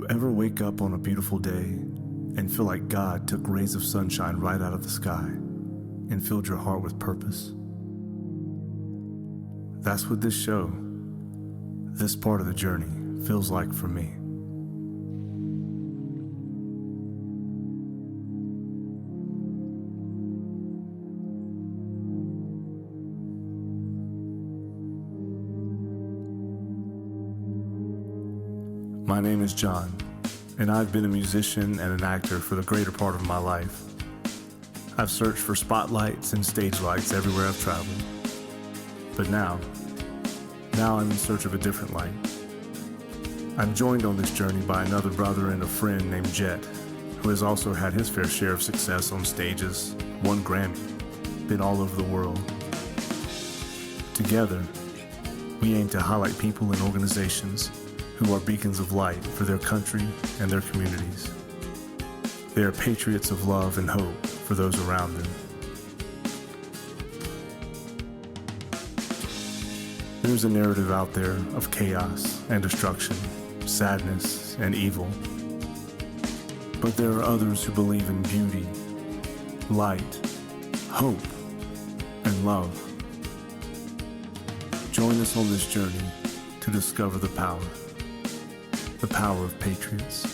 you ever wake up on a beautiful day and feel like God took rays of sunshine right out of the sky and filled your heart with purpose? That's what this show, this part of the journey, feels like for me. My name is John, and I've been a musician and an actor for the greater part of my life. I've searched for spotlights and stage lights everywhere I've traveled. But now I'm in search of a different light. I'm joined on this journey by another brother and a friend named Jett, who has also had his fair share of success on stages, won Grammy, been all over the world. Together, we aim to highlight people and organizations who are beacons of light for their country and their communities. They are patriots of love and hope for those around them. There's a narrative out there of chaos and destruction, sadness and evil. But there are others who believe in beauty, light, hope, and love. Join us on this journey to discover the power of Patriots.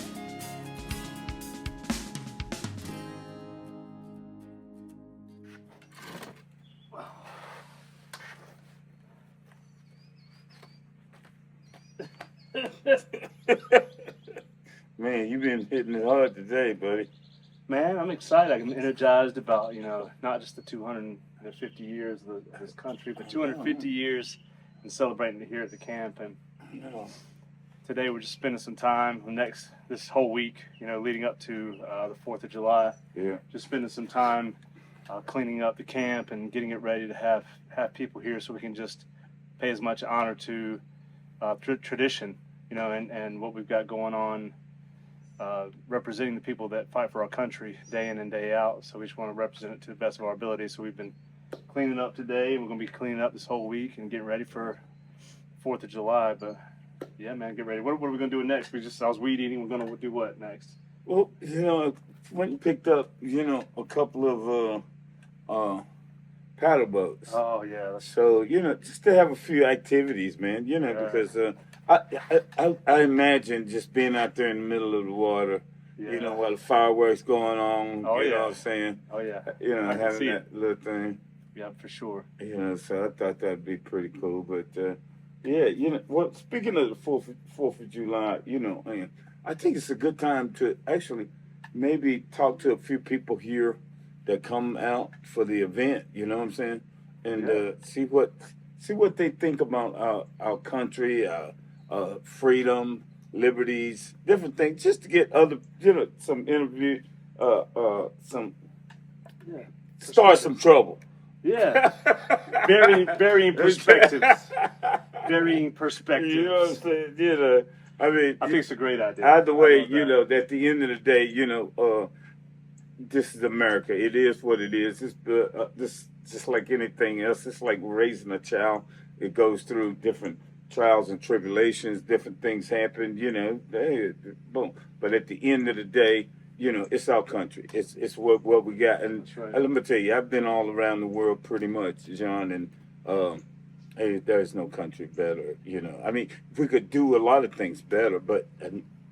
Man, you've been hitting it hard today, buddy. Man, I'm excited. I'm energized about, not just the 250 years of this country, but 250 years and celebrating it here at the camp. And today we're just spending some time this whole week, leading up to the 4th of July. Yeah. Just spending some time cleaning up the camp and getting it ready to have people here so we can just pay as much honor to tradition, and what we've got going on, representing the people that fight for our country day in and day out. So we just want to represent it to the best of our ability. So we've been cleaning up today, and we're going to be cleaning up this whole week and getting ready for 4th of July. But yeah, man, get ready. What are we going to do next? I was weed eating. We're going to do what next? Well, when you picked up, a couple of paddle boats. Oh, yeah. So, just to have a few activities, man, because I imagine just being out there in the middle of the water, while the fireworks going on, oh, you yeah. know what I'm saying? Oh, yeah. Having that little thing. Yeah, for sure. So I thought that'd be pretty cool. But, speaking of the 4th of July, and I think it's a good time to actually maybe talk to a few people here that come out for the event, you know what I'm saying? And see what they think about our country, freedom, liberties, different things, just to get other, some interview, start some trouble. Yeah. Varying perspectives. Varying perspectives. You know what I'm saying? I think it's a great idea. Either way, at the end of the day, this is America. It is what it is. This just like anything else. It's like raising a child. It goes through different trials and tribulations. Different things happen. Boom. But at the end of the day, it's our country. It's what we got. And right. Let me tell you, I've been all around the world pretty much, John. And hey, there's no country better. We could do a lot of things better, but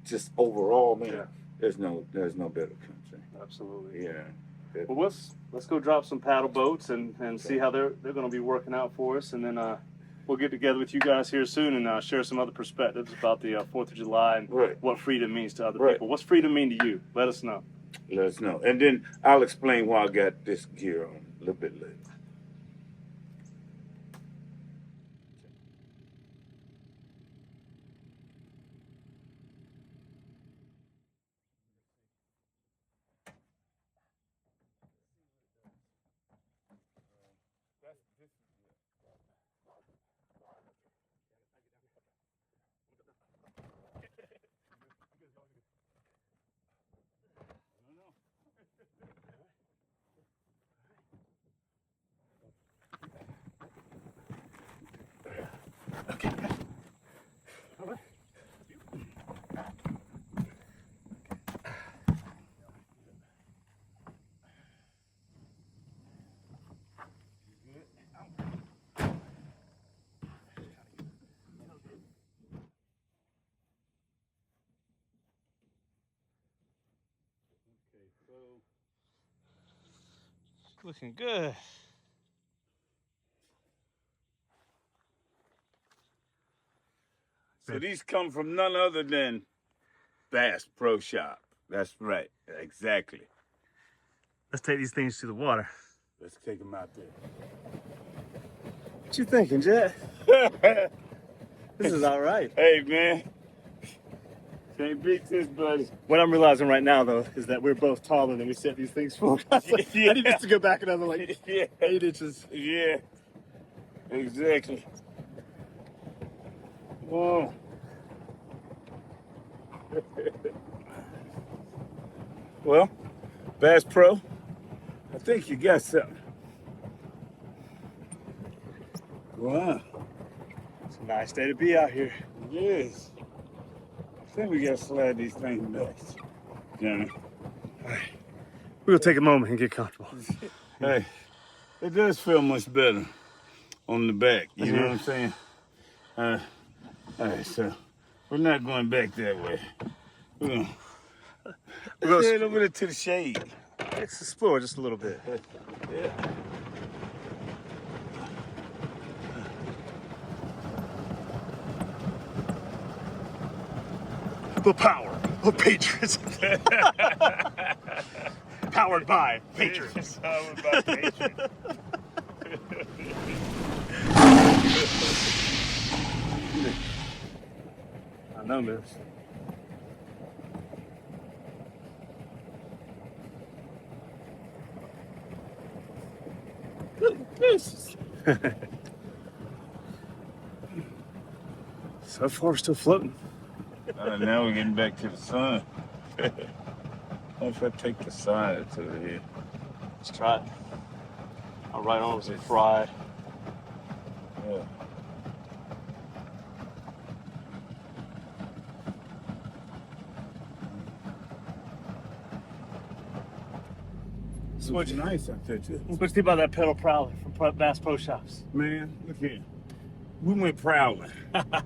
just overall, man, there's no better country. Absolutely. Yeah. Well, let's go drop some paddle boats and see how they're going to be working out for us, and then we'll get together with you guys here soon and share some other perspectives about the 4th of July and what freedom means to other people. What's freedom mean to you? Let us know. Let us know, and then I'll explain why I got this gear on a little bit later. Looking good. So these come from none other than Bass Pro Shop. That's right. Exactly. Let's take these things to the water. Let's take them out there. What you thinking, Jett? This is all right. Hey, man. Can't beat this, buddy. What I'm realizing right now, though, is that we're both taller than we set these things for. I need this to go back another, like, 8 inches. Yeah. Exactly. Whoa. Well, Bass Pro, I think you got something. Wow. It's a nice day to be out here. Yes. I think we got to slide these things back. Johnny. All right. We'll take a moment and get comfortable. Hey, it does feel much better on the back. You know what I'm saying? All right, so we're not going back that way. We're going to head over there to the shade. Let's explore just a little bit. Yeah. The power of Patriots. Powered by Patriots. Powered by Patriots. I know this. This. So far, still floating. Now we're getting back to the sun. What if I take the sides over here? Let's try it. Our right arms are fried. Yeah. So what'd you Nice out there too. think about that pedal prowler from Bass Pro Shops? Man, look here. We went prowling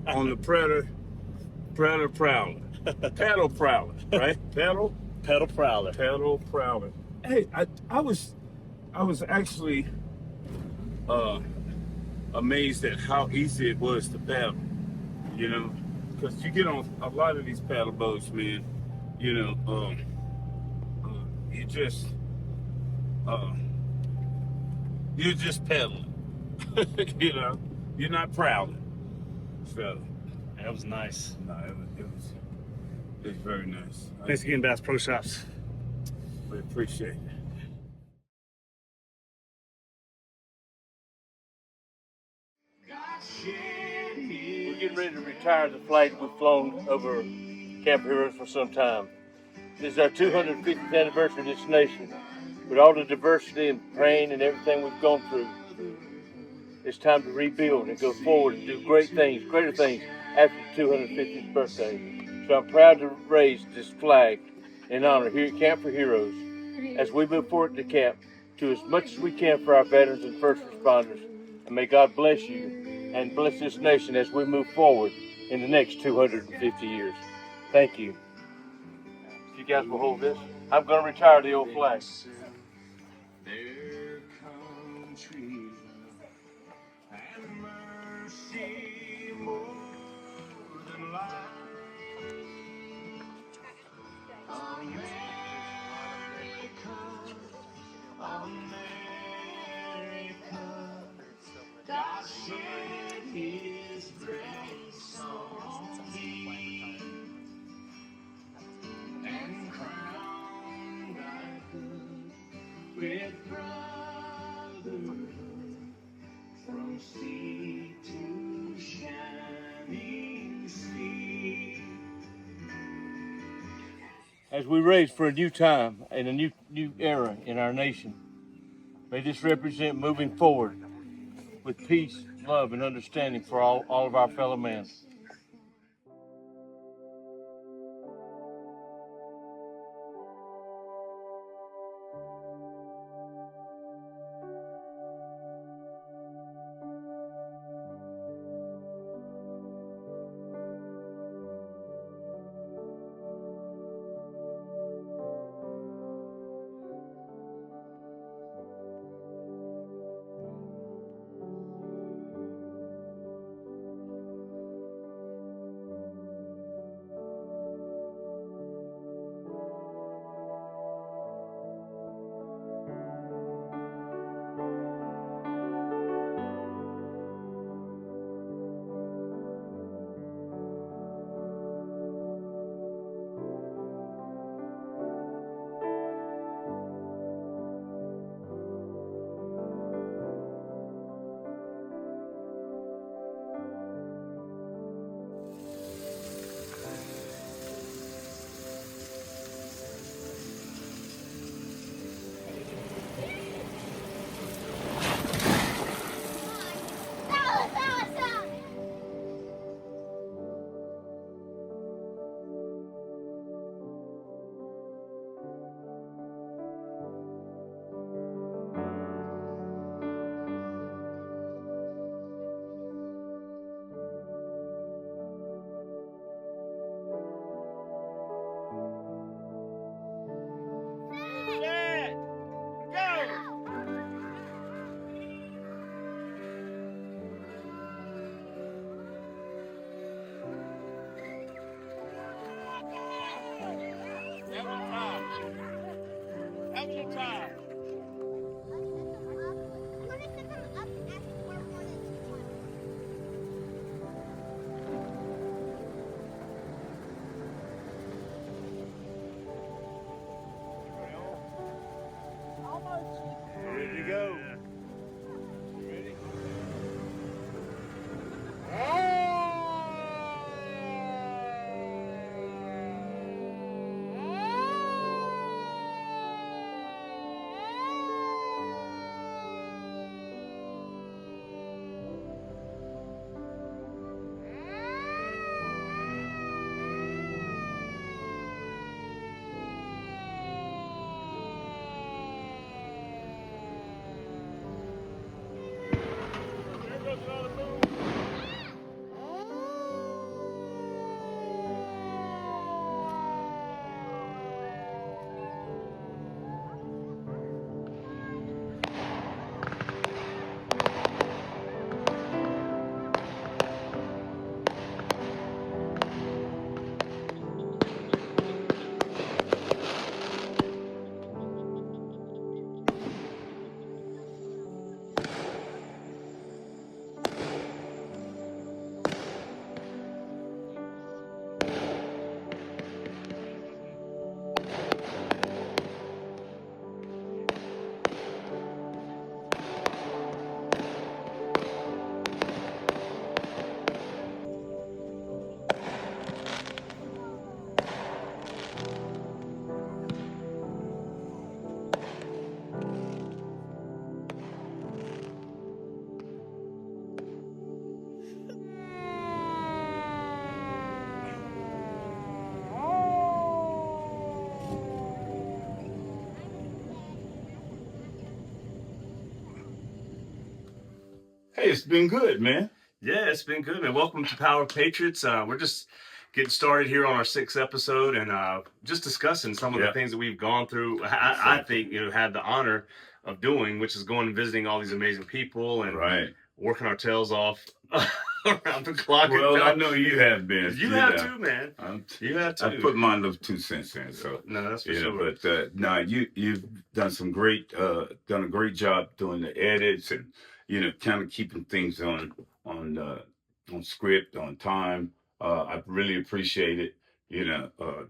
on the Predator Prowler. Paddle Prowler, right? Pedal Prowler. Hey, I was actually amazed at how easy it was to paddle. You know, because you get on a lot of these paddle boats, man. You know, you just you're just pedaling. You know, you're not prowling. So That was nice. no, it was very nice. Thanks again, Bass Pro Shops. We appreciate it. We're getting ready to retire the flag we've flown over Camp Heroes for some time. This is our 250th anniversary of this nation. With all the diversity and pain and everything we've gone through, it's time to rebuild and go forward and do great things, greater things after the 250th birthday. So I'm proud to raise this flag in honor here at Camp for Heroes as we move forward to camp, do as much as we can for our veterans and first responders. And may God bless you and bless this nation as we move forward in the next 250 years. Thank you. If you guys will hold this, I'm going to retire the old flag. Their country and mercy more than life. America, God shed His grace on thee and crowned thy hood with brotherhood from sea to shining sea. As we raise for a new time and a new era in our nation, may this represent moving forward with peace, love, and understanding for all of our fellow men. Hey, it's been good, man. Yeah, it's been good, man. Welcome to Power Patriots. We're just getting started here on our 6th episode and just discussing some of the things that we've gone through. I think, had the honor of doing, which is going and visiting all these amazing people and working our tails off around the clock. Well, I know you have been. You have too, man. You have too. I put my little 2 cents in, so no, that's for sure. But no, you've done some done a great job doing the edits and kind of keeping things on script, on time. I really appreciate it.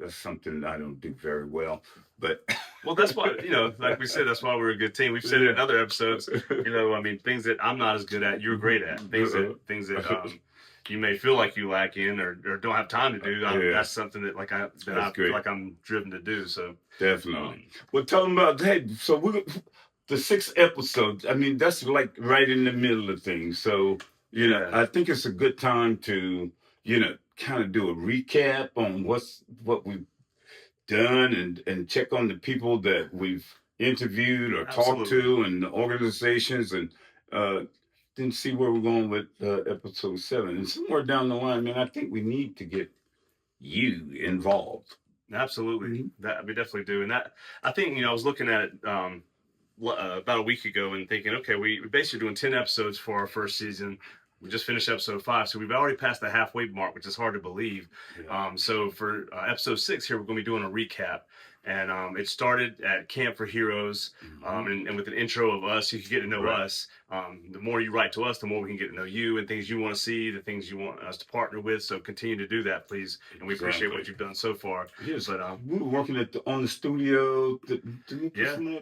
That's something I don't do very well, but well, that's why like we said, that's why we're a good team. We've said it in other episodes. I mean, things that I'm not as good at, you're great at. Things that you may feel like you lack in or don't have time to do. That's something that I feel like I'm driven to do. So definitely. Well, tell them about that. So the 6th episode. I mean, that's like right in the middle of things. So I think it's a good time to kind of do a recap on what we've done and check on the people that we've interviewed or talked to and the organizations and then see where we're going with episode 7. And somewhere down the line, man, I think we need to get you involved. Absolutely. That we definitely do. And that, I think, I was looking at it about a week ago and thinking, okay, we basically doing 10 episodes for our first season. We just finished episode 5, so we've already passed the halfway mark, which is hard to believe. So for episode 6 here, we're going to be doing a recap. And it started at Camp for Heroes, and with an intro of us, you can get to know us. The more you write to us, the more we can get to know you and things you want to see, the things you want us to partner with. So continue to do that, please. And we appreciate what you've done so far. Yes, but we were working on the studio. We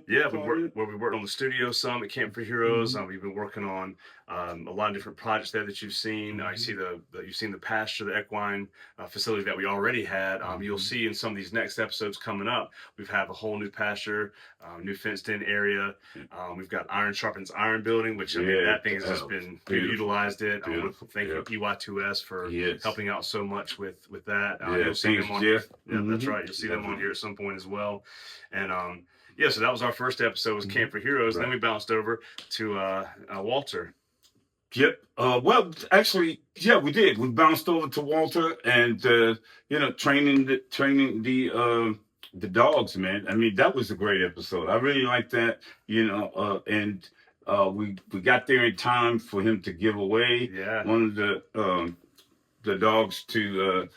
worked on the studio some at Camp for Heroes. We've been working on a lot of different projects there that you've seen. You've seen the pasture, the equine facility that we already had. You'll see in some of these next episodes coming up, we've had a whole new pasture, new fenced-in area. We've got Iron Sharpens Iron building, which that thing has just been utilized. It. I want to thank EY2S for helping out so much with that. You'll see them on here. Yeah, that's right. You'll see them on here at some point as well. And so that was our first episode, was Camp for Heroes. Then we bounced over to Walter. Yep. Well, actually, we did. We bounced over to Walter and training the dogs, man. I mean, that was a great episode. I really liked that. And we got there in time for him to give away one of the dogs to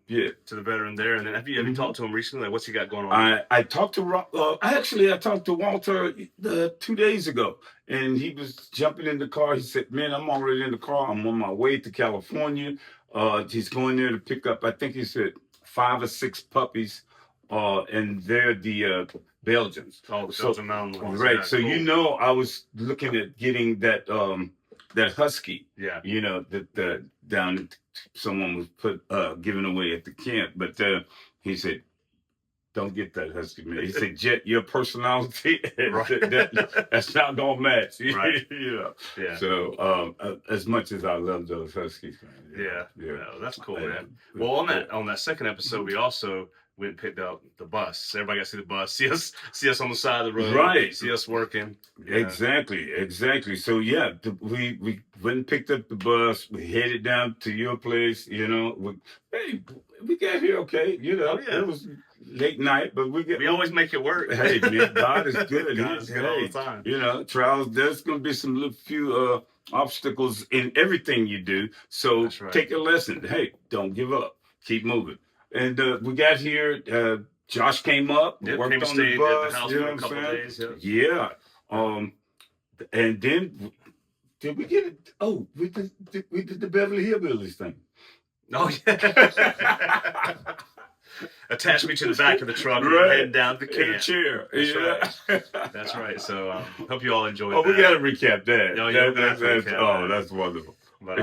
the veteran there. And then have you talked to him recently? Like, what's he got going on? I talked to I talked to Walter 2 days ago, and he was jumping in the car. He said, "Man, I'm already in the car. I'm on my way to California." He's going there to pick up, I think he said 5 or 6 puppies, and they're the Belgians. Oh, the Belgian Mountain ones. Right. Yeah, so cool. I was looking at getting that husky. Yeah. That down someone was giving away at the camp, but he said, "Don't get that husky, man." He said, "Jett, your personality, that's not gonna match." Right. Yeah. So as much as I love those huskies, man. No, that's cool, man. Well, on that second episode, we also went and picked up the bus. Everybody got to see the bus. See us on the side of the road. Right. See us working. Yeah. Exactly. So we went and picked up the bus. We headed down to your place. We got here okay. It was late night, but we always make it work. Hey, man, God is good. God is good all the time. Trials. There's going to be some few obstacles in everything you do. So take a lesson. Hey, don't give up. Keep moving. And we got here. Josh came up, worked on the bus. At the house for a couple of days. Yeah. And then did we get it? Oh, we did the Beverly Hillbillies thing. Oh yeah. Attach me to the back of the truck and head down to the camp. In a chair. That's right. So hope you all enjoyed that. We got to recap that. No, that's wonderful. But,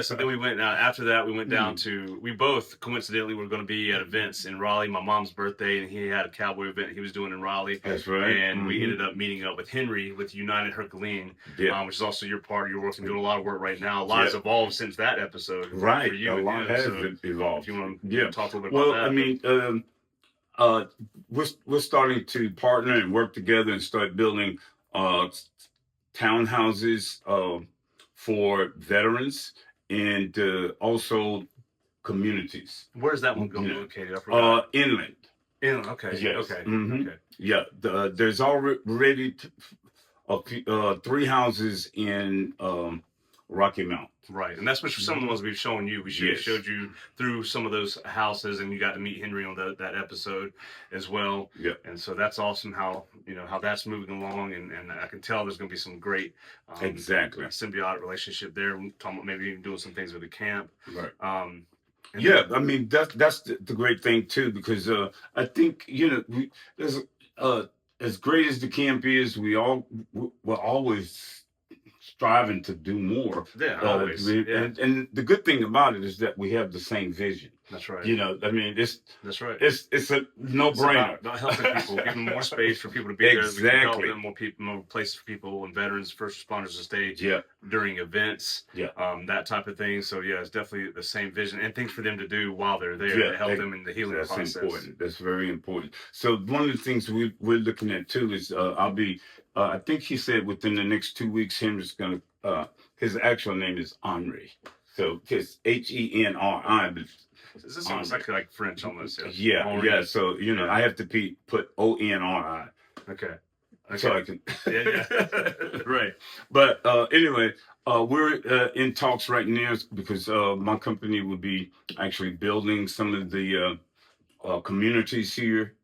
so then we went, after that, we went down to, we both coincidentally were going to be at events in Raleigh, my mom's birthday, and he had a cowboy event he was doing in Raleigh. That's right. And we ended up meeting up with Henry with United Herculean, which is also your part. You're working, doing a lot of work right now. A lot has evolved since that episode. Right. For you a lot has evolved. If you want to talk a little bit about that. I mean, we're starting to partner and work together and start building townhouses for veterans and also communities. Where's that one going to be Yeah. located? I forgot. Inland. Okay. Yes. Okay. Mhm. Okay. Yeah. There's already 3 houses in Rocky Mount. Right, and that's what some of the ones we've shown you. We Yes. showed you through some of those houses, and you got to meet Henry on that episode as well. Yeah. And so that's awesome how how that's moving along, and I can tell there's going to be some great Exactly. symbiotic relationship there. We're talking about maybe even doing some things with the camp. Right. And Yeah, I mean that's the great thing too, because I think there's as great as the camp is, we're always striving to do more. Yeah, always. Yeah. And the good thing about it is that we have the same vision. That's right. I mean, That's right. It's a no-brainer. About helping people, giving more space for people to be there. We can help Exactly. them, more places for people and veterans, first responders to stay Yeah. during events. Yeah. That type of thing. So yeah, it's definitely the same vision and things for them to do while they're there Yeah, to help them in the healing That's process. important. That's very important. So one of the things we're looking at too is I'll be I think he said within the next 2 weeks Henry's gonna his actual name is Henri. So it's Henri, but This sounds like French almost. yeah, Henri. yeah. So I have to put ONRI. Okay. So I can. Yeah. Right. But anyway, we're in talks right now because my company will be actually building some of the communities here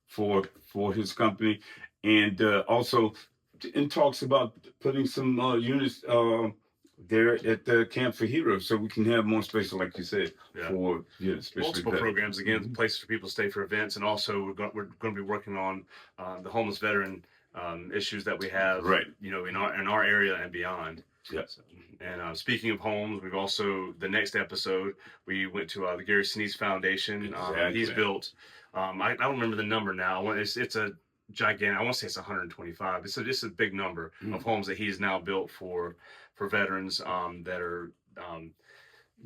for his company, and also in talks about putting some units there at the Camp for Heroes, so we can have more space, like you said, Yeah. for especially Multiple veterans. programs again, places for people to stay for events, and also we're going to be working on the homeless veteran issues that we have, Right. in our area and beyond. Yeah. So, and speaking of homes, we've also the next episode we went to the Gary Sinise Foundation. Exactly. He's built. I don't remember the number now. It's a gigantic. I want to say it's 125. It's a big number of homes that he's now built for veterans that are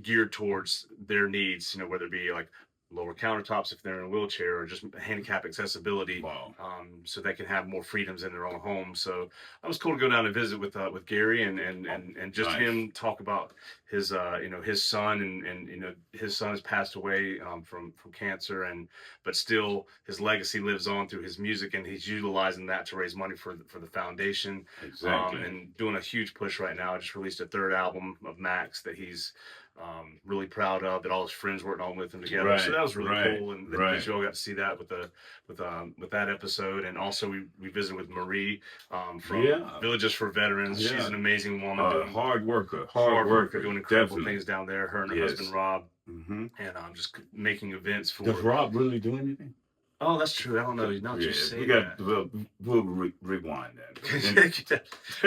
geared towards their needs. Whether it be like lower countertops if they're in a wheelchair, or just handicap accessibility, Wow. so they can have more freedoms in their own home. So it was cool to go down and visit with Gary and just Nice. him talk about his his son and his son has passed away from cancer, but still his legacy lives on through his music, and he's utilizing that to raise money for the foundation. Exactly. And doing a huge push right now. I just released a 3rd album of Max that he's really proud of, that all his friends worked on with him together. Right, So that was really right, cool, and right. that you all got to see that with that episode. And also we visited with Marie from Yeah. Villages for Veterans. Yeah. She's an amazing woman, doing hard worker, doing incredible definitely. things down there. Her and her Yes. husband Rob, Mm-hmm. and just making events for. Does Rob really do anything? Oh, that's true. I don't know. Now that you say we that. got. We'll rewind that.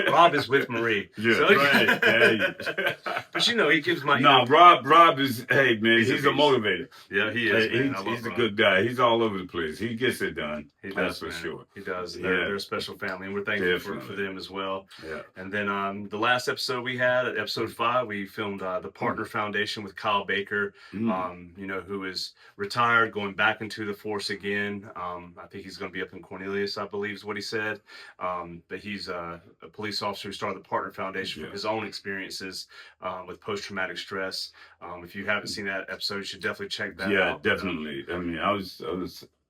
Rob is with Marie. Yeah, So- right. There But he gives my No, Rob is. Hey, man, He's he's a a beast. motivator. Yeah, he is. Hey, Man. I love he's a Rob. good guy. He's all over the place. He gets it done. He does, That's for man. sure. He does. Yeah. They're a special family, and we're thankful for Definitely. them as well. Yeah. And then the last episode we had, at episode 5, we filmed the Partner Foundation with Kyle Baker, who is retired, going back into the force again. I think he's going to be up in Cornelius, I believe is what he said. But he's a police officer who started the Partner Foundation Yeah. from his own experiences with post-traumatic stress. If you haven't seen that episode, you should definitely check that Yeah, out. definitely. I mean, I was.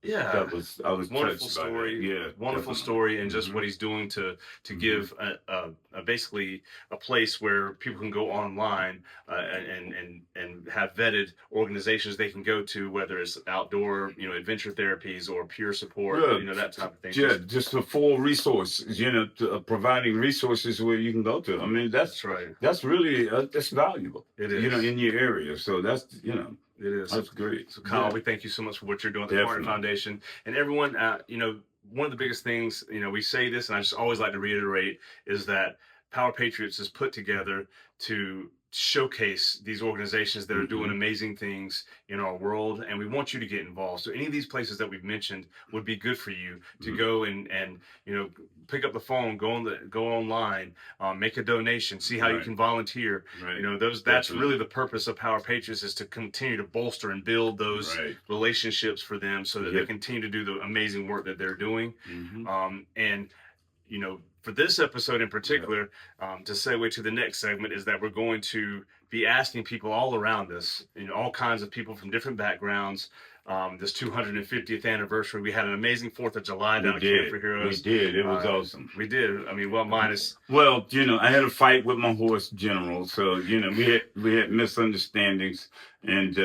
Yeah. I was Wonderful touched by that. story. Yeah, Wonderful definitely. story, and just Mhm. what he's doing to give a basically a place where people can go online and have vetted organizations they can go to, whether it's outdoor adventure therapies or peer support, Yeah. that type of thing. Yeah, just a full resource. Providing resources where you can go to. I mean, That's right. that's really that's valuable. It is. In your area. So that's It is. that's great. So Kyle, Yeah. we thank you so much for what you're doing at the Partner Definitely. Foundation, and everyone. One of the biggest things, we say this, and I just always like to reiterate, is that Power Patriots is put together to showcase these organizations that are doing amazing things in our world, and we want you to get involved. So any of these places that we've mentioned would be good for you to go and pick up the phone, go online, make a donation, see how you Right. can volunteer. Right. That's Definitely. really the purpose of Power Patriots, is to continue to bolster and build those Right. relationships for them, so that they Yep. continue to do the amazing work that they're doing. Mhm. And for this episode in particular, to segue to the next segment, is that we're going to be asking people all around us, all kinds of people from different backgrounds. This 250th anniversary, we had an amazing 4th of July down at Camp for Heroes. We did. It was awesome. We did. I mean, well, minus. Well, I had a fight with my horse, General. So we had misunderstandings, and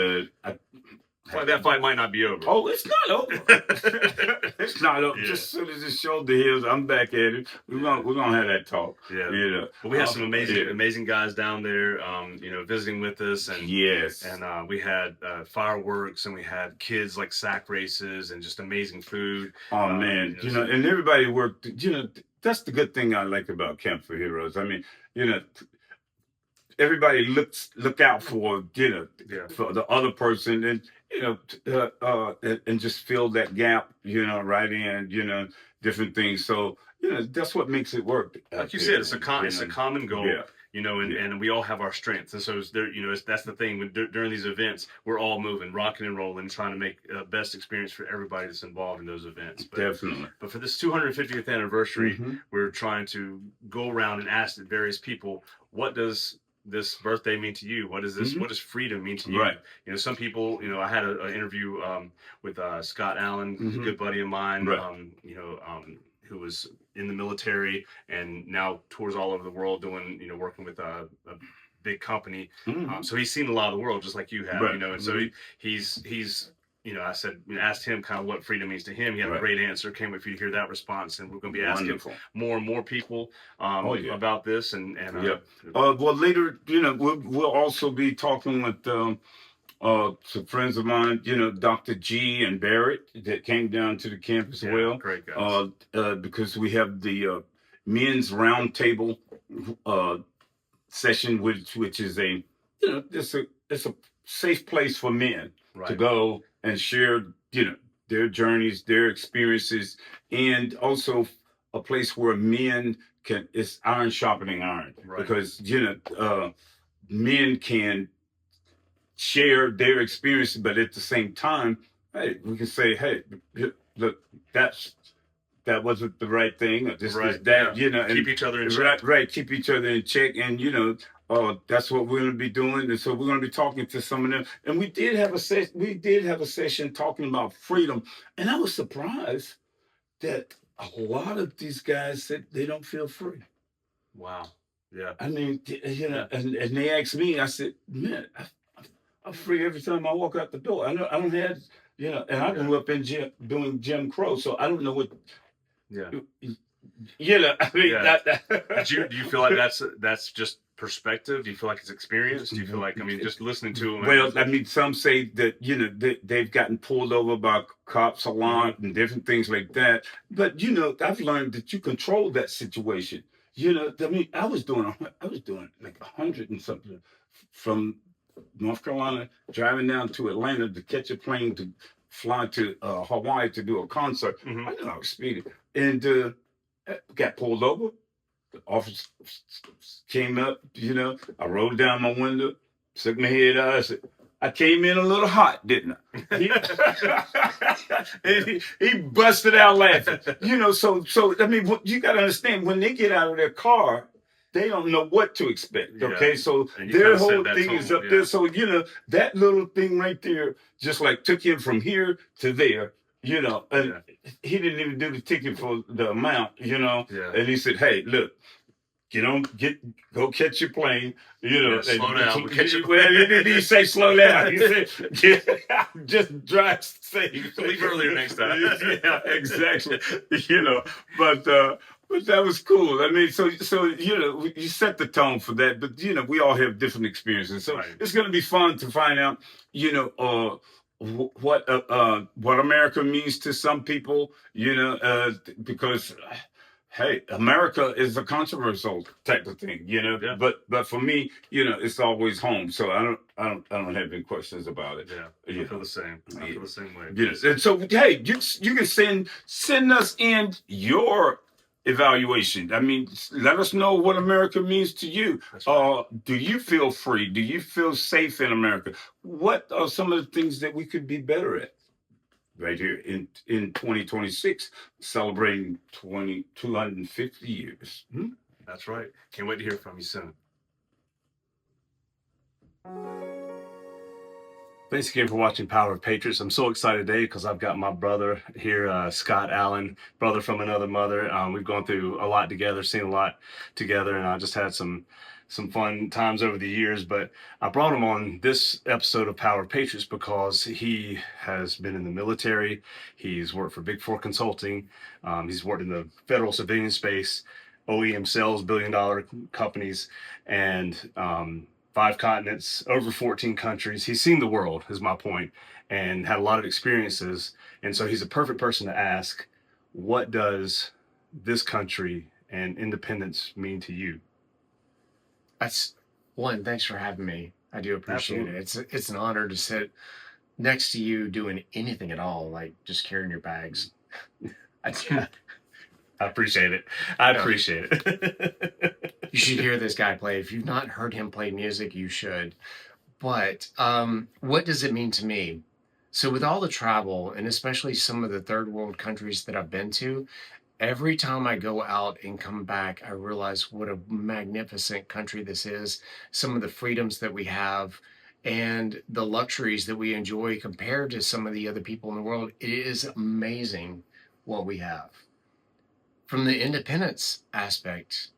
that fight might not be over. Oh, it's not over. It's not over. Just as soon as it showed the hills, I'm back at it. We're gonna have that talk. Yeah. But we had some amazing guys down there, visiting with us, and we had fireworks, and we had kids like sack races, and just amazing food. Oh man, and everybody worked. That's the good thing I like about Camp for Heroes. I mean, everybody look out for for the other person, and and just fill that gap, right in, different things. So that's what makes it work. Like you said, it's a common goal. And we all have our strengths, and so that's the thing. During these events, we're all moving, rocking and rolling, trying to make the best experience for everybody that's involved in those events. Definitely. But for this 250th anniversary, we're trying to go around and ask the various people, what does this birthday mean to you? What is this? What does freedom mean to you? Right. Some people, I had an interview with Scott Allen, who's a good buddy of mine, who was in the military and now tours all over the world doing, working with a big company. So he's seen a lot of the world just like you have, and so he's I said, asked him kind of what freedom means to him. He had a great answer. Can't wait for you to hear that response. And we're going to be asking more and more people about this. Well, later, we'll also be talking with some friends of mine, Dr. G and Barrett, that came down to the camp as well. Great guys. Because we have the men's roundtable session, which is it's a safe place for men to go and share, their journeys, their experiences, and also a place where men it's iron sharpening iron, because men can share their experiences, but at the same time, hey, we can say, hey, look, that wasn't the right thing, or this is that, and keep each other in check. Right, keep each other in check, and that's what we're going to be doing, and so we're going to be talking to some of them. And we did have a session talking about freedom, and I was surprised that a lot of these guys said they don't feel free. Wow. Yeah. I mean, and they asked me. I said, man, I'm free every time I walk out the door. I don't have, and I grew up doing Jim Crow, so I don't know what. Yeah. I mean, do you feel like that's just perspective? Do you feel like it's experience? Do you feel like, just listening to them? Well, some say that, they've gotten pulled over by cops a lot and different things like that. But, I've learned that you control that situation. I was doing like 100 and something from North Carolina, driving down to Atlanta to catch a plane to fly to Hawaii to do a concert. I knew I was speeding. And got pulled over. The officer came up, I rolled down my window, stuck my head out. I said, I came in a little hot, didn't I? And he busted out laughing. So I mean, you got to understand, when they get out of their car, they don't know what to expect. Okay, so their whole thing is up there. So that little thing right there just like took him from here to there. And he didn't even do the ticket for the amount, and he said, hey, look, go catch your plane, slow down. Well, he didn't say slow down. He said, just drive safe. Leave earlier next time. Yeah, exactly. But that was cool. I mean, so you set the tone for that, but we all have different experiences, so it's going to be fun to find out, what America means to some people, because hey, America is a controversial type of thing, but for me, it's always home. So I don't have any questions about it. I feel the same. I feel the same way. Yes. And so, hey, you can send us in your evaluation. I mean, let us know what America means to you. Right. Do you feel free? Do you feel safe in America? What are some of the things that we could be better at? right here in 2026, celebrating 250 years. That's right. Can't wait to hear from you soon. Thanks again for watching Power of Patriots. I'm so excited today because I've got my brother here, Scott Allen, brother from another mother. We've gone through a lot together, seen a lot together, and I just had some fun times over the years. But I brought him on this episode of Power of Patriots because he has been in the military. He's worked for Big Four Consulting. He's worked in the federal civilian space, OEM sales, billion-dollar companies, and 5 continents, over 14 countries. He's seen the world, is my point, and had a lot of experiences. And so he's a perfect person to ask, what does this country and independence mean to you? That's one. Thanks for having me. I do appreciate Absolutely. it. It's an honor to sit next to you doing anything at all, like just carrying your bags. I appreciate it. I No. appreciate it. You should hear this guy play. If you've not heard him play music, you should. But what does it mean to me? So with all the travel, and especially some of the third world countries that I've been to, every time I go out and come back, I realize what a magnificent country this is, some of the freedoms that we have, and the luxuries that we enjoy compared to some of the other people in the world. It is amazing what we have. From the independence aspect,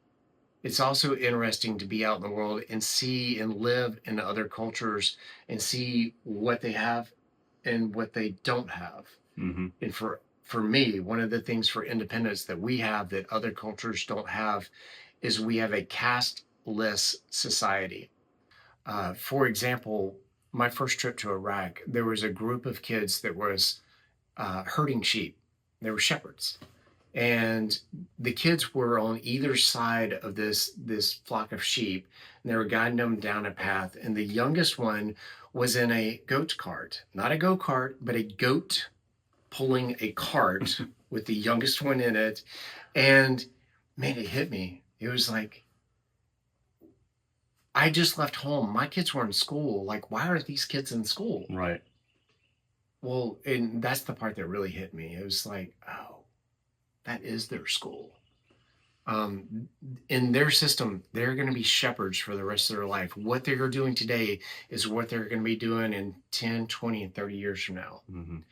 it's also interesting to be out in the world and see and live in other cultures and see what they have and what they don't have. And for me, one of the things for independence that we have that other cultures don't have is we have a casteless society. For example, my first trip to Iraq, there was a group of kids that was herding sheep. They were shepherds. And the kids were on either side of this flock of sheep, and they were guiding them down a path. And the youngest one was in a goat cart, not a go-kart, but a goat pulling a cart with the youngest one in it. And man, it hit me. It was like, I just left home. My kids were in school. Like, why aren't these kids in school? Right. Well, and that's the part that really hit me. It was like, oh, that is their school. In their system, they're going to be shepherds for the rest of their life. What they're doing today is what they're going to be doing in 10, 20, and 30 years from now. In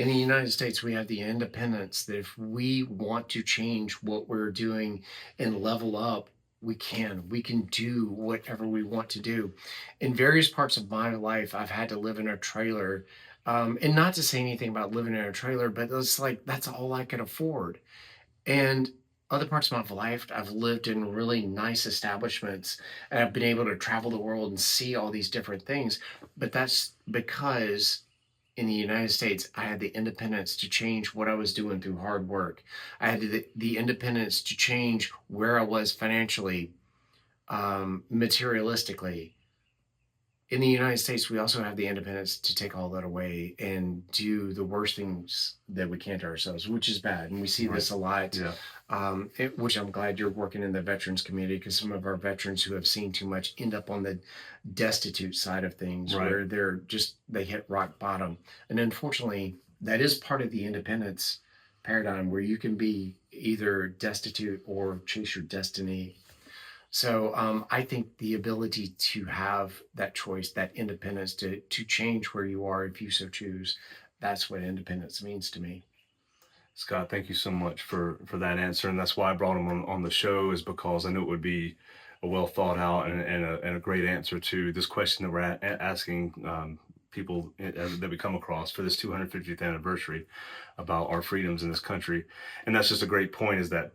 the United States, we have the independence that if we want to change what we're doing and level up, we can do whatever we want to do. In various parts of my life, I've had to live in a trailer. And not to say anything about living in a trailer, but it's like, that's all I could afford. And other parts of my life, I've lived in really nice establishments, and I've been able to travel the world and see all these different things. But that's because in the United States, I had the independence to change what I was doing through hard work. I had the independence to change where I was financially, materialistically. In the United States, we also have the independence to take all that away and do the worst things that we can to ourselves, which is bad. And we see this a lot, which I'm glad you're working in the veterans community, because some of our veterans who have seen too much end up on the destitute side of things, where they hit rock bottom. And unfortunately, that is part of the independence paradigm, where you can be either destitute or chase your destiny. So I think the ability to have that choice, that independence to change where you are if you so choose, that's what independence means to me. Scott, thank you so much for that answer. And that's why I brought him on the show, is because I knew it would be a well thought out and a great answer to this question that we're asking people that we come across for this 250th anniversary about our freedoms in this country. And that's just a great point, is that,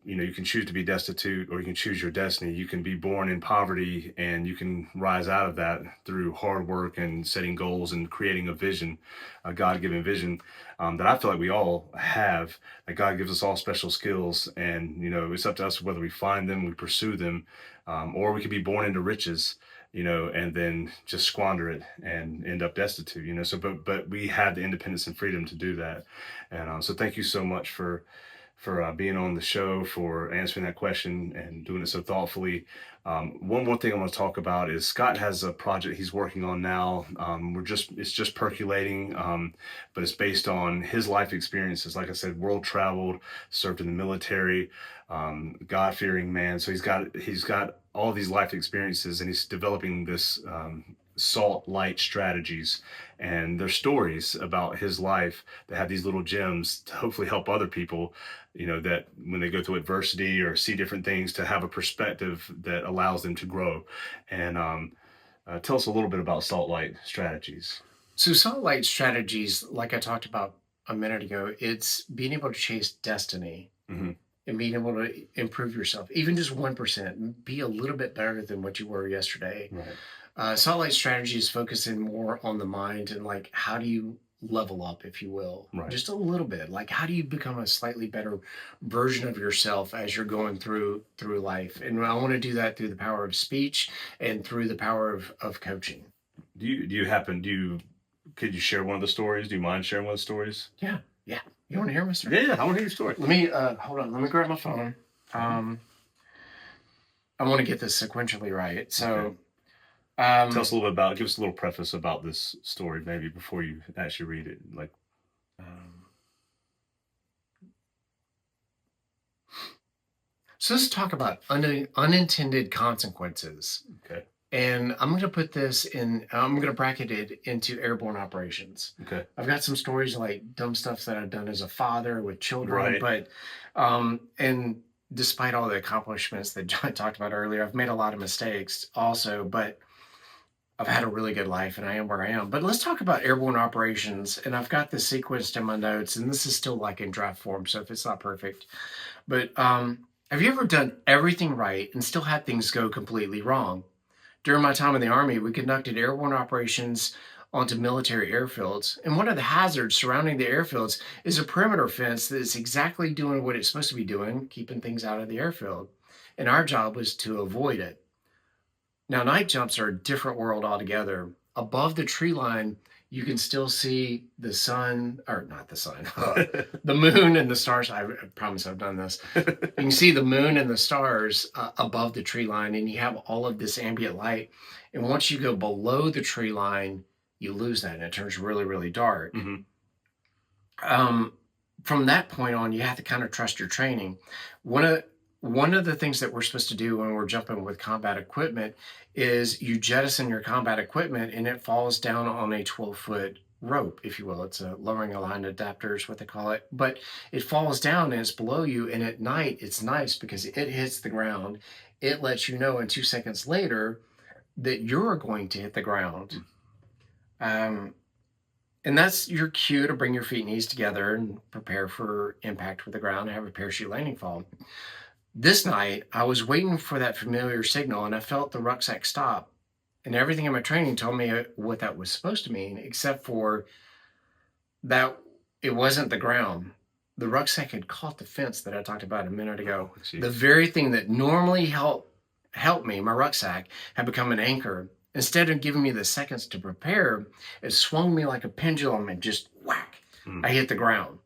you know, you can choose to be destitute, or you can choose your destiny. You can be born in poverty, and you can rise out of that through hard work and setting goals and creating a vision, a God-given vision that I feel like we all have, that God gives us all special skills. And, you know, it's up to us whether we find them, we pursue them, or we could be born into riches, you know, and then just squander it and end up destitute, you know. So, but we have the independence and freedom to do that. And so thank you so much for for being on the show, for answering that question and doing it so thoughtfully. One more thing I want to talk about is Scott has a project he's working on now. It's just percolating, but it's based on his life experiences. Like I said, world traveled, served in the military, God-fearing man. So he's got all these life experiences, and he's developing this salt light strategies, and their stories about his life that have these little gems to hopefully help other people, that when they go through adversity or see different things, to have a perspective that allows them to grow. And tell us a little bit about salt light strategies. So salt light strategies, like I talked about a minute ago, it's being able to chase destiny. Mm-hmm. And being able to improve yourself, even just 1%, be a little bit better than what you were yesterday. Right. Salt light strategy is focusing more on the mind and like, how do you level up, if you will, Right. just a little bit. Like, how do you become a slightly better version of yourself as you're going through life? And I want to do that through the power of speech and through the power of coaching. Could you share one of the stories? Do you mind sharing one of the stories? Yeah. You want to hear my story? Yeah, I want to hear your story. Let me hold on. Let me grab my phone. I want to get this sequentially right. So, tell us a little bit give us a little preface about this story, maybe before you actually read it. So let's talk about unintended consequences. Okay. And I'm going to put this I'm going to bracket it into airborne operations. Okay. I've got some stories like dumb stuff that I've done as a father with children, right. but, and despite all the accomplishments that John talked about earlier, I've made a lot of mistakes also, but I've had a really good life and I am where I am. But let's talk about airborne operations. And I've got this sequenced in my notes, and this is still like in draft form, so if it's not perfect. But have you ever done everything right and still had things go completely wrong? During my time in the Army, we conducted airborne operations onto military airfields. And one of the hazards surrounding the airfields is a perimeter fence that is exactly doing what it's supposed to be doing, keeping things out of the airfield. And our job was to avoid it. Now, night jumps are a different world altogether. Above the tree line, you can still see the sun, or not the sun, the moon and the stars. I promise I've done this. You can see the moon and the stars above the tree line, and you have all of this ambient light. And once you go below the tree line, you lose that, and it turns really, really dark. Mm-hmm. From that point on, you have to kind of trust your training. One of the things that we're supposed to do when we're jumping with combat equipment is you jettison your combat equipment and it falls down on a 12-foot rope, if you will. It's a lowering line adapter is what they call it. But it falls down and it's below you. And at night, it's nice because it hits the ground. It lets you know in 2 seconds later that you're going to hit the ground. And that's your cue to bring your feet and knees together and prepare for impact with the ground and have a parachute landing fall. This night, I was waiting for that familiar signal, and I felt the rucksack stop. And everything in my training told me what that was supposed to mean, except for that it wasn't the ground. The rucksack had caught the fence that I talked about a minute ago. The very thing that normally helped me, my rucksack, had become an anchor. Instead of giving me the seconds to prepare, it swung me like a pendulum and just whack. I hit the ground.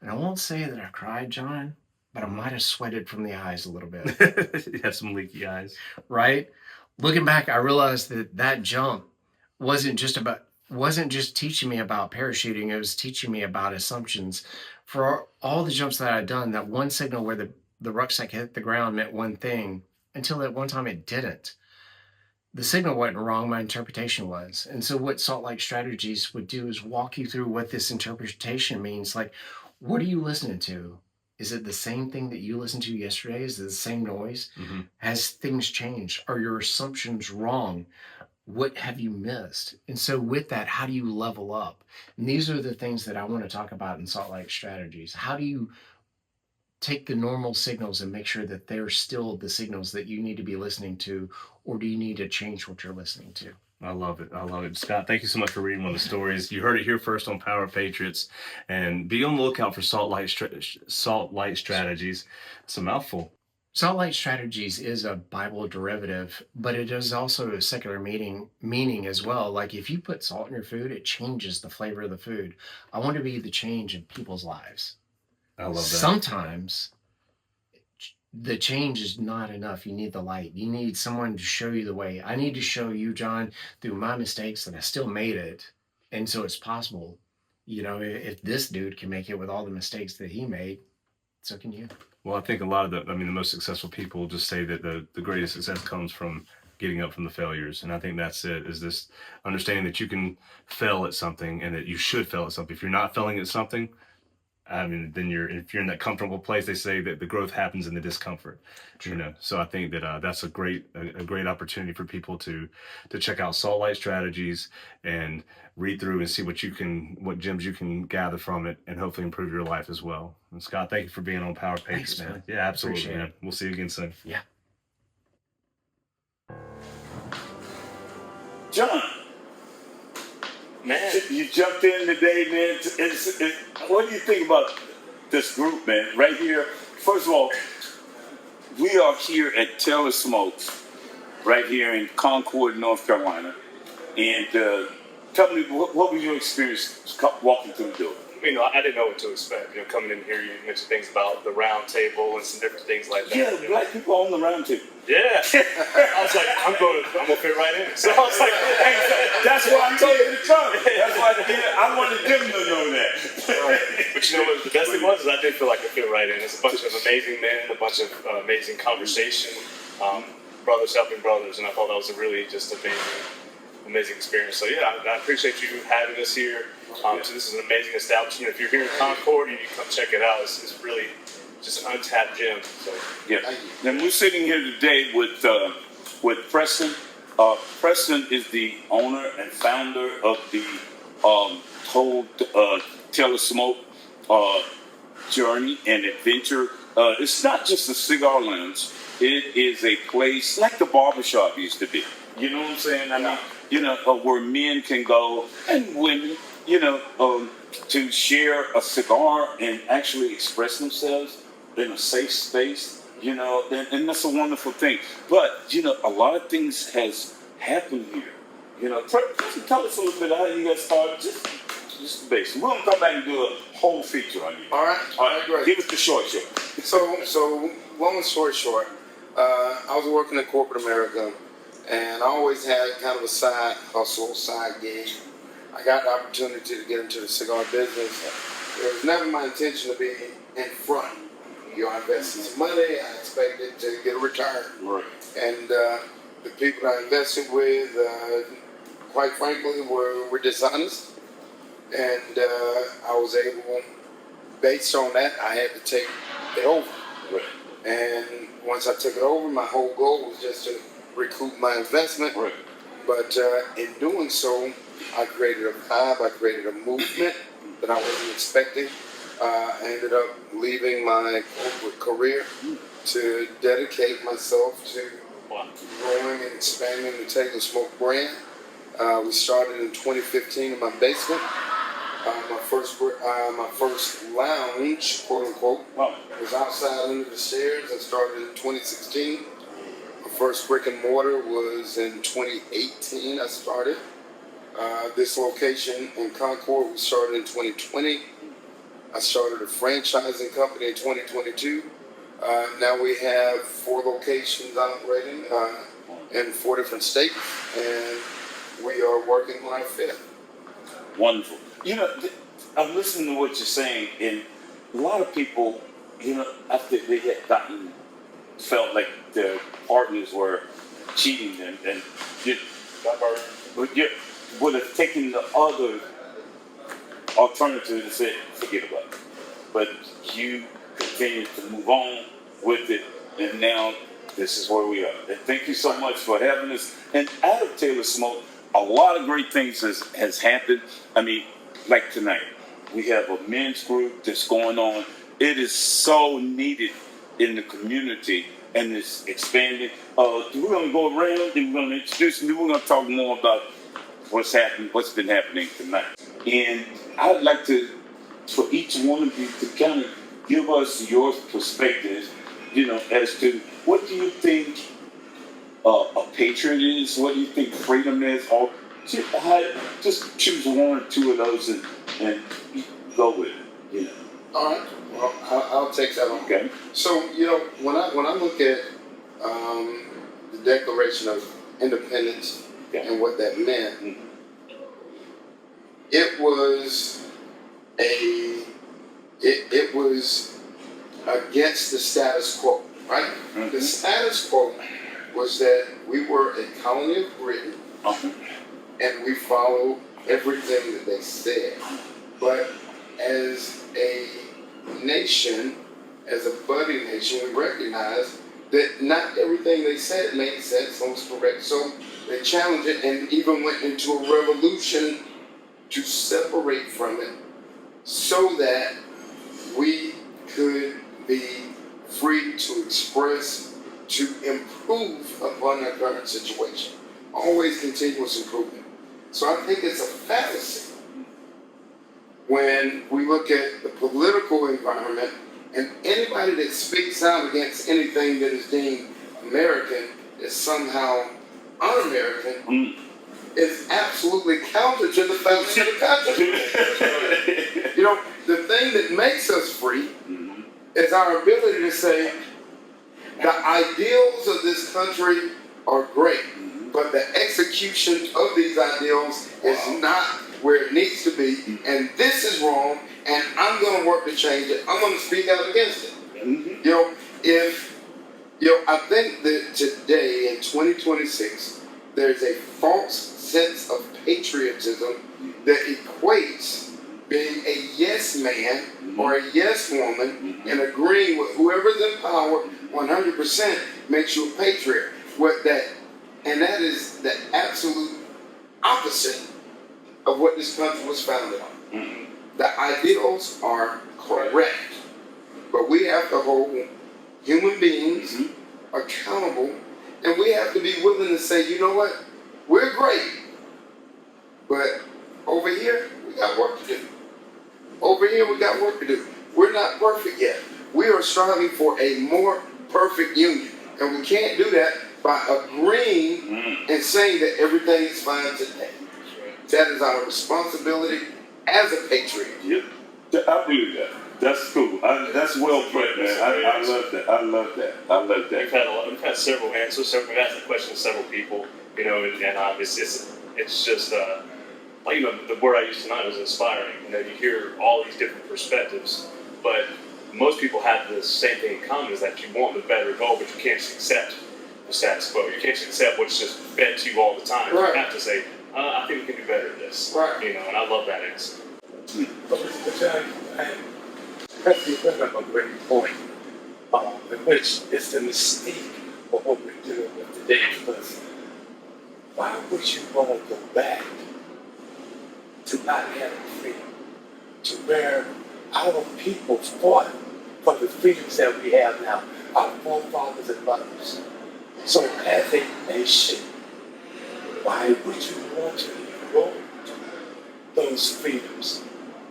And I won't say that I cried, John, but I might have sweated from the eyes a little bit. You have some leaky eyes. Right? Looking back, I realized that jump wasn't just teaching me about parachuting. It was teaching me about assumptions. For all the jumps that I'd done, that one signal where the rucksack hit the ground meant one thing, until at one time it didn't. The signal wasn't wrong, my interpretation was. And so what Salt Light Strategies would do is walk you through what this interpretation means. Like, what are you listening to? Is it the same thing that you listened to yesterday? Is it the same noise? Mm-hmm. Has things changed? Are your assumptions wrong? What have you missed? And so with that, how do you level up? And these are the things that I want to talk about in Salt Light Strategies. How do you take the normal signals and make sure that they're still the signals that you need to be listening to, or do you need to change what you're listening to? I love it. Scott, thank you so much for reading one of the stories. You heard it here first on Power of Patriots. And be on the lookout for Salt Light Strategies. It's a mouthful. Salt Light Strategies is a Bible derivative, but it is also a secular meaning as well. Like if you put salt in your food, it changes the flavor of the food. I want to be the change in people's lives. I love that. Sometimes the change is not enough. You need the light. You need someone to show you the way. I need to show you, John, through my mistakes that I still made it. And so it's possible. You know, if this dude can make it with all the mistakes that he made, so can you. Well, I think a lot of the most successful people just say that the greatest success comes from getting up from the failures. And I think that's it, is this understanding that you can fail at something and that you should fail at something. If you're not failing at something, I mean, then if you're in that comfortable place, they say that the growth happens in the discomfort. You know, so I think that that's a great opportunity for people to check out Salt Light Strategies and read through and see what gems you can gather from it, and hopefully improve your life as well. And Scott, thank you for being on Power Patriots, man. Yeah, absolutely, Appreciate man. We'll see you again soon. Yeah. John, Man, you jumped in today, man. What do you think about this group, man? Right here. First of all, we are here at Taylor Smokes, right here in Concord, North Carolina. And tell me, what was your experience walking through the door? You know, I didn't know what to expect. You know, coming in here, you mentioned things about the round table and some different things like that. Yeah, black people on the round table. Yeah. I was like, I'm gonna fit right in. So I was like, That's why I told you to come. That's why I wanted them to know that. But you know what the best thing was is I did feel like I fit right in. It's a bunch of amazing men, a bunch of amazing conversation, brothers helping brothers, and I thought that was a really just amazing experience. So yeah, I appreciate you having us here. So this is an amazing establishment. If you're here in Concord, you can come check it out. It's really just an untapped gem. So Yeah. And we're sitting here today with Preston. Preston is the owner and founder of the whole Taylor Smoke journey and adventure. It's not just a cigar lounge. It is a place like the barbershop used to be. You know what I'm saying? I mean, you know, where men can go and women, you know, to share a cigar and actually express themselves in a safe space, you know, and that's a wonderful thing. But, you know, a lot of things has happened here. You know, tell us a little bit how you got started, just the basics. We're going to come back and do a whole feature on you. All right, great. Give us the short. So long story short, I was working in corporate America, and I always had kind of a side hustle, side gig. I got the opportunity to get into the cigar business. It was never my intention to be in front. You know, I invested some money. I expected to get a return. Right. And the people I invested with, quite frankly, were dishonest. And I was able, based on that, I had to take it over. Right. And once I took it over, my whole goal was just to recoup my investment. Right. But in doing so, I created a vibe, I created a movement that I wasn't expecting. I ended up leaving my corporate career to dedicate myself to growing and expanding the Taylor Smoke brand. We started in 2015 in my basement. My first lounge, quote unquote, was outside under the stairs. I started in 2016. My first brick and mortar was in 2018. I started. This location in Concord, we started in 2020. I started a franchising company in 2022. Now we have 4 locations operating in 4 different states, and we are working on our 5th. Wonderful. You know, I'm listening to what you're saying, and a lot of people, you know, after they had felt like their partners were cheating them, and you would have taken the other alternative and said, forget about it. But you continue to move on with it, and now this is where we are. And thank you so much for having us. And out of Taylor Smoke, a lot of great things has happened. I mean, like tonight, we have a men's group that's going on. It is so needed in the community, and it's expanding. We're going to go around, and we're going to introduce, and then we're going to talk more about what's been happening tonight. And I'd like to, for each one of you to kind of give us your perspective, you know, as to what do you think a patriot is, what do you think freedom is, or just choose 1 or 2 of those and go with it, you know. All right. Well, I'll take that on. Okay. So when I look at the Declaration of Independence and what that meant, it was it was against the status quo, right? The status quo was that we were a colony of Britain, and we followed everything that they said. But as a nation, as a budding nation, we recognized that not everything they said made sense and was correct. So they challenged it and even went into a revolution to separate from it so that we could be free to express, to improve upon our current situation. Always continuous improvement. So I think it's a fallacy when we look at the political environment, and anybody that speaks out against anything that is deemed American is somehow un-American is absolutely counter to the founding of the country. The thing that makes us free is our ability to say the ideals of this country are great, but the execution of these ideals is not where it needs to be, and this is wrong, and I'm going to work to change it. I'm going to speak out against it. I think that today in 2026, there's a false sense of patriotism that equates being a yes man or a yes woman and agreeing with whoever's in power 100% makes you a patriot. And that is the absolute opposite of what this country was founded on. The ideals are correct, but we have to hold human beings accountable, and we have to be willing to say, you know what, we're great, but over here, we got work to do. Over here, we got work to do. We're not perfect yet. We are striving for a more perfect union, and we can't do that by agreeing and saying that everything is fine today. That is our responsibility as a patriot. Yep. I believe that. That's cool. That's well put, man. I love that. I love that. We've had several answers. We've asked the question to several people, and obviously it's just the word I used tonight was inspiring. You hear all these different perspectives, but most people have the same thing in common: is that you want the better goal, but you can't just accept the status quo. You can't just accept what's just fed to you all the time. Right. You have to say, I think we can do better at this. Right. And I love that answer. Presley brought up a great point, in which it's the mystique of what we're dealing with today. Because why would you want to go back to not having freedom, to where our people fought for the freedoms that we have now, our forefathers and mothers? So as a nation, why would you want to erode those freedoms,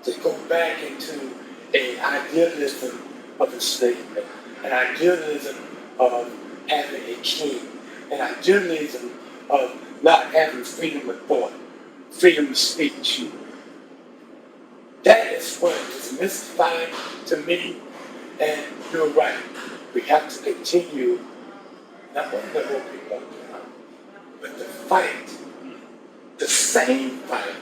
to go back into an idealism of enslavement, an idealism of having a king, an idealism of not having freedom of thought, freedom of speech? That is what is mystifying to me, and you're right. We have to continue not only to hold people down, but to fight the same fight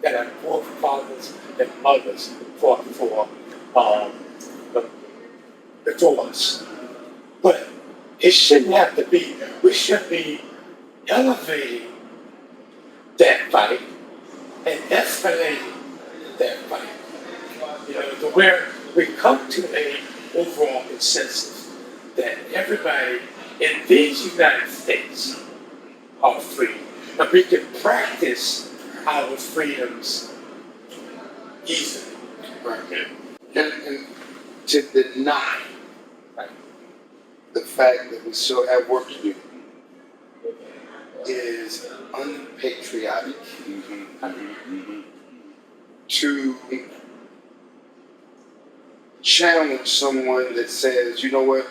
that our forefathers and mothers fought for before us. But it shouldn't have to be. We should be elevating that fight and escalating that fight. To where we come to a overall consensus that everybody in these United States are free, and we can practice our freedoms easily. Right. And to deny the fact that we still have work to do is unpatriotic. To challenge someone that says, you know what,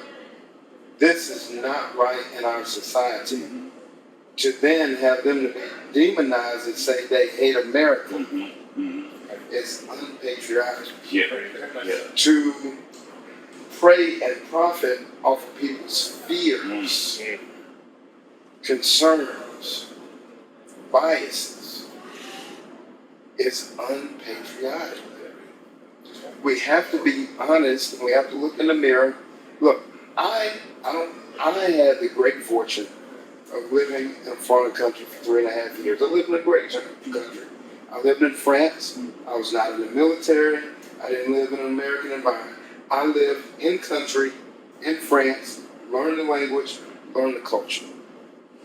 this is not right in our society, to then have them to be demonized and say they hate America. is unpatriotic. Yeah. Yeah. To prey and profit off of people's fears, concerns, biases is unpatriotic. We have to be honest and we have to look in the mirror. Look, I had the great fortune of living in a foreign country for 3.5 years. I lived in a great country. I lived in France. I was not in the military. I didn't live in an American environment. I lived in country, in France, learned the language, learned the culture.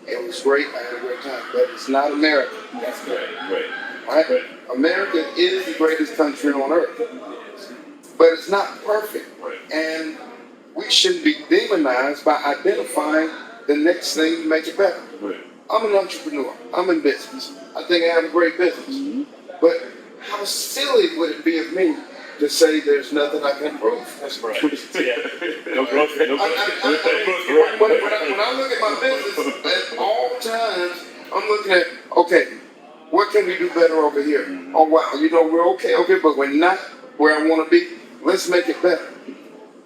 It was great. I had a great time. But it's not America. That's great. Great. Right? America is the greatest country on earth. But it's not perfect. And we shouldn't be demonized by identifying the next thing to make it better. I'm an entrepreneur. I'm in business. I think I have a great business. But how silly would it be of me to say there's nothing I can improve? That's right. Yeah. No growth. When I look at my business, at all times, I'm looking at, okay, what can we do better over here? Oh, wow, we're okay, but we're not where I want to be. Let's make it better.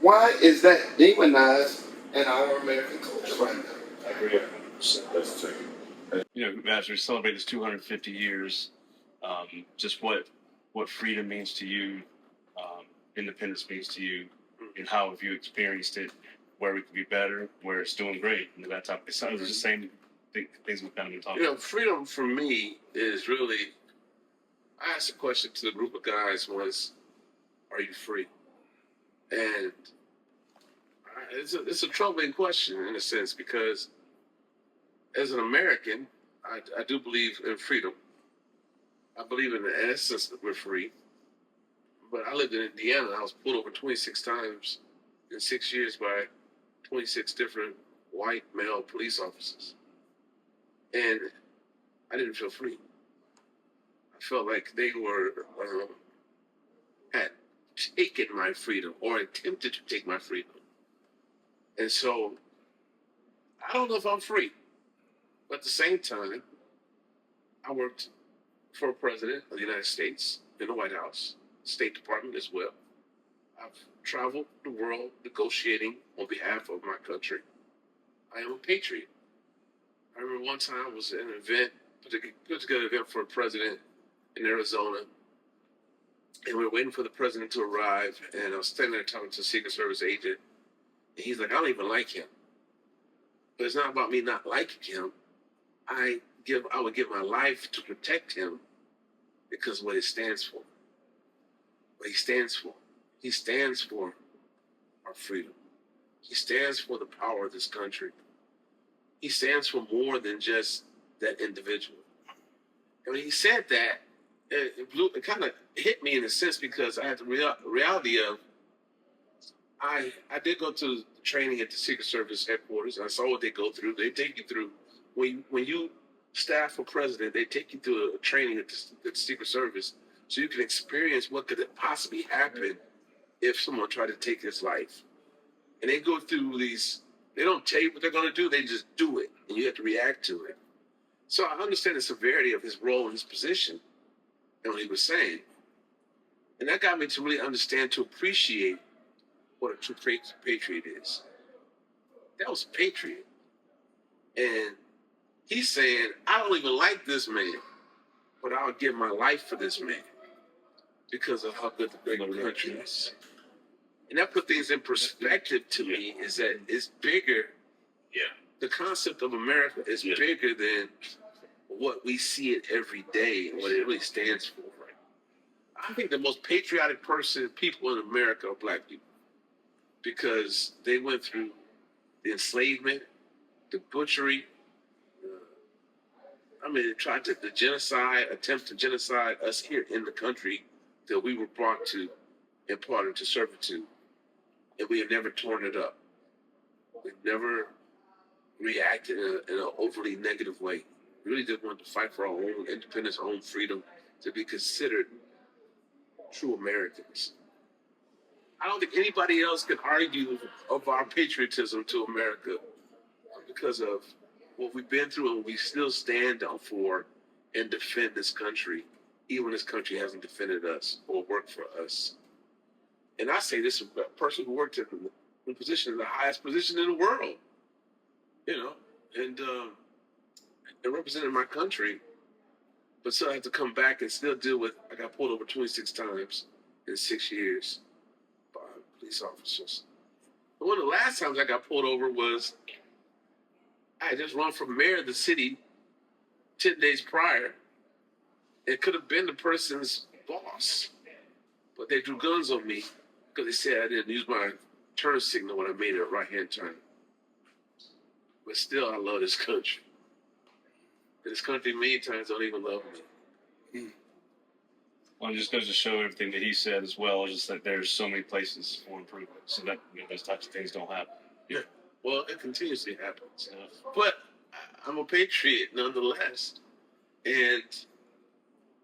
Why is that demonized in our American culture right now? I agree. That's true. As we celebrate this 250 years, just what freedom means to you, independence means to you, and how have you experienced it, where we could be better, where it's doing great, and that type of thing. It's the same things we've kind of been talking about. Freedom for me is really, I asked a question to the group of guys once, are you free? And it's a troubling question in a sense, because as an American, I do believe in freedom. I believe in the essence that we're free. But I lived in Indiana. I was pulled over 26 times in 6 years by 26 different white male police officers. And I didn't feel free. I felt like they were had taken my freedom or attempted to take my freedom. And so I don't know if I'm free. But at the same time, I worked for a president of the United States in the White House, State Department as well. I've traveled the world negotiating on behalf of my country. I am a patriot. I remember one time I was at an event, put together an event for a president in Arizona, and we were waiting for the president to arrive, and I was standing there talking to a Secret Service agent, and he's like, I don't even like him. But it's not about me not liking him. I would give my life to protect him because of what it stands for. What he stands for. He stands for our freedom. He stands for the power of this country. He stands for more than just that individual. And when he said that, it kind of hit me in a sense, because I had the reality of, I did go to training at the Secret Service headquarters, and I saw what they go through. They take you through, when you staff for president, they take you through a training at the Secret Service so you can experience what could possibly happen if someone tried to take his life. And they go through these, they don't tell you what they're going to do, they just do it, and you have to react to it. So I understand the severity of his role and his position and what he was saying. And that got me to really understand, to appreciate what a true patriot is. That was a patriot. And he's saying, I don't even like this man, but I'll give my life for this man because of how good the great country is. And that put things in perspective to me, is that it's bigger. Yeah. The concept of America is bigger than what we see it every day and what it really stands for. I think the most patriotic people in America are black people, because they went through the enslavement, the butchery, the genocide, attempt to genocide us here in the country that we were brought to and part into servitude. And we have never torn it up. We've never reacted in an overly negative way. We really just wanted to fight for our own independence, our own freedom, to be considered true Americans. I don't think anybody else can argue of our patriotism to America because of what we've been through and we still stand up for and defend this country even when this country hasn't defended us or worked for us. And I say this is a person who worked in the position, the highest position in the world, you know, and representing my country, but still have to come back and still deal with, I got pulled over 26 times in 6 years by police officers. But one of the last times I got pulled over was I had just run for mayor of the city 10 days prior. It could have been the person's boss, but they drew guns on me because they said I didn't use my turn signal when I made a right-hand turn. But still, I love this country. And this country many times don't even love me. Well, it just goes to show everything that he said as well, just that there's so many places for improvement, so that those types of things don't happen. Yeah. Well, it continuously happens. But I'm a patriot nonetheless. And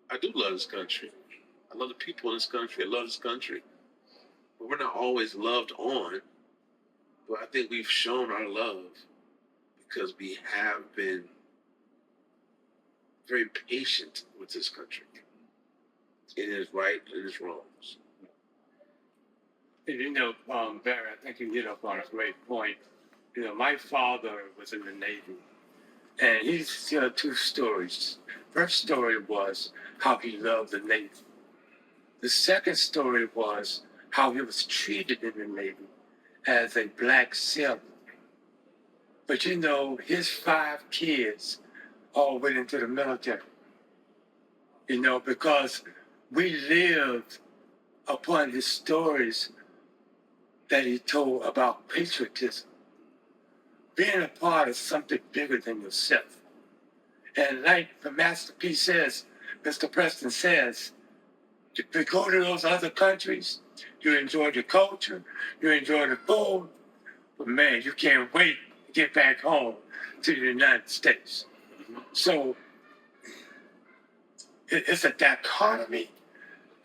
I do love this country. I love the people in this country. I love this country. But we're not always loved on. But I think we've shown our love because we have been very patient with this country. It is right and it is wrongs. You know, Barry, I think you hit up on a great point. You know, my father was in the Navy, and he's two stories. First story was how he loved the Navy. The second story was how he was treated in the Navy as a black sailor. But you know, his 5 kids all went into the military. You know, because we lived upon his stories that he told about patriotism, being a part of something bigger than yourself. And like the Master P says, Mr. Preston says, if you go to those other countries, you enjoy the culture, you enjoy the food, but man, you can't wait to get back home to the United States. So it's a dichotomy.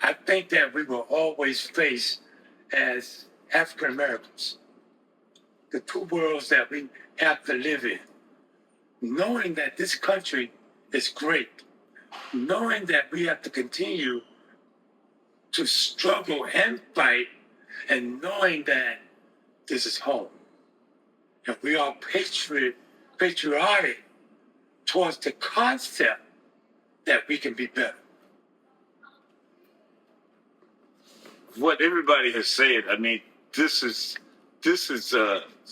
I think that we will always face as African Americans, the two worlds that we have to live in, knowing that this country is great, knowing that we have to continue to struggle and fight, and knowing that this is home. And we are patriotic towards the concept that we can be better. What everybody has said, I mean, this is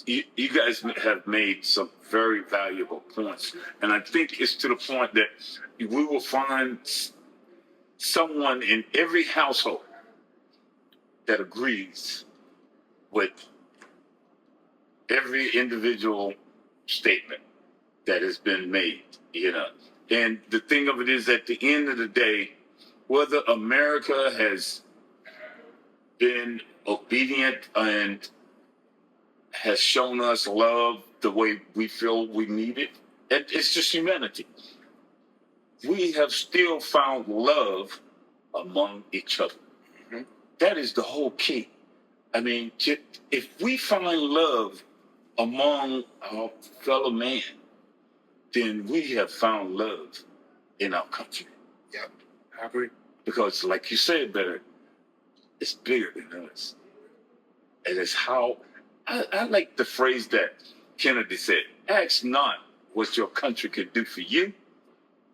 you guys have made some very valuable points, and I think it's to the point that we will find someone in every household that agrees with every individual statement that has been made, you know. And the thing of it is, at the end of the day, whether America has been obedient and has shown us love the way we feel we need it, it's just humanity. We have still found love among each other. Mm-hmm. That is the whole key. I mean, if we find love among our fellow man, then we have found love in our country. Yep, I agree. Because, like you said, Barry, it's bigger than us. And it's how I like the phrase that Kennedy said: ask not what your country can do for you,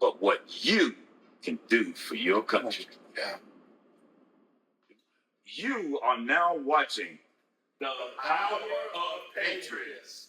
but what you can do for your country. Yeah. You are now watching The Power of Patriots.